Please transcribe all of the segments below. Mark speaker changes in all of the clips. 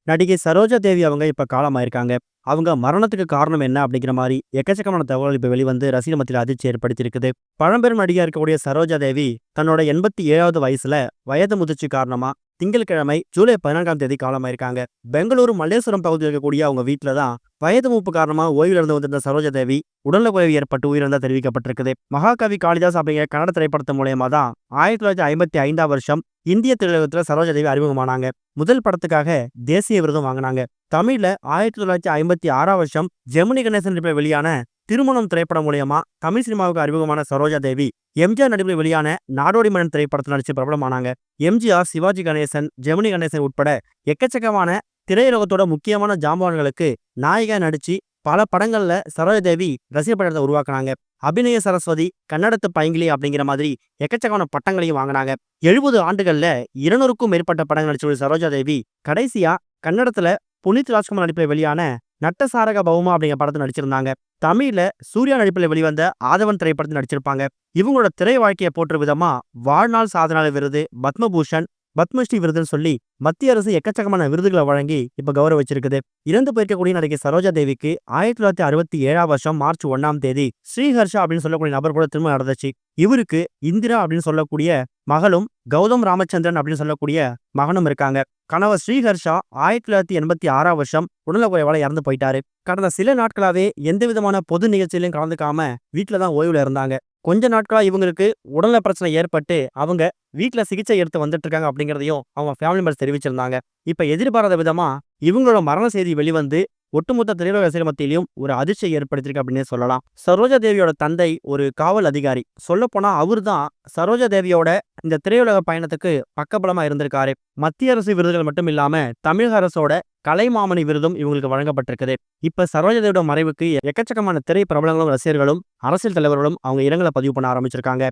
Speaker 1: நடிகை சரோஜா தேவி அவங்க இப்ப காலமாயிருக்காங்க. அவங்க மரணத்துக்கு காரணம் என்ன அப்படிங்கிற மாரி எக்கச்சக்கமான தகவல் இப்ப வெளிவந்து ரசிகர் மத்தியில அதிர்ச்சி ஏற்படுத்தியிருக்குது. பழம்பெரும் நடிகையா இருக்கக்கூடிய சரோஜா தேவி தன்னோட 87வது வயசுல வயது முதிர்ச்சி காரணமா திங்கட்கிழமை ஜூலை 14ஆம் தேதி காலமாயிருக்காங்க. பெங்களூரு மல்லேஸ்வரம் பகுதியில் இருக்கக்கூடிய அவங்க வீட்டுல தான் வயது மூப்பு காரணமா ஓய்வில் இருந்து வந்திருந்த சரோஜா தேவி உடல்நலக்குறைவு ஏற்பட்டு உயிரிழந்தா தெரிவிக்கப்பட்டிருக்குது. மகாகவி காளிதாஸ் அப்படிங்கிற கன்னட திரைப்படத்தின் மூலயமா தான் 1955ஆம் வருஷம் இந்திய திரையுலகத்துல சரோஜா தேவி அறிமுகமானாங்க. முதல் படத்துக்காக தேசிய விருதும் வாங்கினாங்க. தமிழ்ல 1956ஆம் வருஷம் ஜெமினி கணேசன் நடிப்பில் வெளியான திருமணம் திரைப்படம் மூலியமா தமிழ் சினிமாவுக்கு அறிமுகமான சரோஜா தேவி எம்ஜிஆர் நடிப்பில் வெளியான நாடோடி மன்னன் திரைப்படத்தில் நடிச்சு பிரபலமானாங்க. எம்ஜிஆர், சிவாஜி கணேசன், ஜெமினி கணேசன் உட்பட எக்கச்சக்கமான திரையுலகத்தோட முக்கியமான ஜாம்பவான்களுக்கு நாயகா நடிச்சு பல படங்கள்ல சரோஜா தேவி ரசிகர் படத்தை உருவாக்குனாங்க. அபிநய சரஸ்வதி, கன்னடத்து பைங்கிலி அப்படிங்கிற மாதிரி எக்கச்சக்கமான பட்டங்களையும் வாங்கினாங்க. 70 ஆண்டுகள்ல 200க்கும் மேற்பட்ட படங்கள் நடிச்ச சரோஜா தேவி கடைசியா கன்னடத்துல புனித் ராஜ்குமார் நடிப்பில் வெளியான நட்டசாரக பவுமா அப்படிங்கிற படத்தில் நடிச்சிருந்தாங்க. தமிழ்ல சூர்யா நடிப்பில் வெளிவந்த ஆதவன் திரைப்படத்தில் நடிச்சிருப்பாங்க. இவங்களோட திரை வாழ்க்கையை போற்று விதமா வாழ்நாள் சாதனாளர் விருது, பத்மபூஷன், பத்மஸ்ரீ விருதுன்னு சொல்லி மத்திய அரசு எக்கச்சக்கமான விருதுகளை வழங்கி இப்ப கௌரவிச்சிருக்குது. இறந்து போயிருக்கக்கூடிய நடிகை சரோஜா தேவிக்கு 1967ஆம் வருஷம் மார்ச் 1ஆம் தேதி ஸ்ரீஹர்ஷா அப்படின்னு சொல்லக்கூடிய நபர் கூட திருமணம் நடந்துச்சு. இவருக்கு இந்திரா அப்படின்னு சொல்லக்கூடிய மகளும் கௌதம் ராமச்சந்திரன் அப்படின்னு சொல்லக்கூடிய மகனும் இருக்காங்க. கணவர் ஸ்ரீஹர்ஷா 1986ஆம் வருஷம் உடல்நலக்குறைவால இறந்து போயிட்டாரு. கடந்த சில நாட்களாவே எந்த விதமான பொது நிகழ்ச்சியிலும் கலந்துக்காம வீட்டுல தான் ஓய்வுல இருந்தாங்க. கொஞ்ச நாட்களா இவங்களுக்கு உடல்நல பிரச்சனை ஏற்பட்டு அவங்க வீட்டுல சிகிச்சை எடுத்து வந்துட்டு இருக்காங்க அப்படிங்கிறதையும் அவங்க ஃபேமிலி மெம்பர்ஸ் தெரிவிச்சிருந்தாங்க. இப்ப எதிர்பாராத விதமா இவங்களோட மரண செய்தி வெளிவந்து ஒட்டுமொத்த திரையுலக ரசிகர் மத்தியிலும் ஒரு அதிர்ச்சியை ஏற்படுத்தியிருக்கு அப்படின்னு சொல்லலாம். சரோஜா தேவியோட தந்தை ஒரு காவல் அதிகாரி. சொல்ல போனா அவர் தான் சரோஜா தேவியோட இந்த திரையுலக பயணத்துக்கு பக்கபலமா இருந்திருக்காரு. மத்திய அரசு விருதுகள் மட்டும் இல்லாம தமிழக அரசோட கலைமாமணி விருதும் இவங்களுக்கு வழங்கப்பட்டிருக்குது. இப்ப சரோஜா தேவியோட மறைவுக்கு எக்கச்சக்கமான திரை பிரபலங்களும் ரசிகர்களும் அரசியல் தலைவர்களும் அவங்க இரங்கலை பதிவு பண்ண ஆரம்பிச்சிருக்காங்க.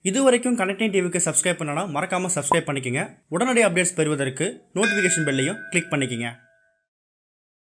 Speaker 2: இதுவரைக்கும் கனெக்டிங் டிவிக்கு சப்ஸ்கிரைப் பண்ணனா மறக்காம சப்ஸ்கிரைப் பண்ணிக்கங்க. உடனடி அப்டேட்ஸ் பெறுவதற்கு நோட்டிஃபிகேஷன் பெல்லையும் கிளிக் பண்ணிக்கங்க.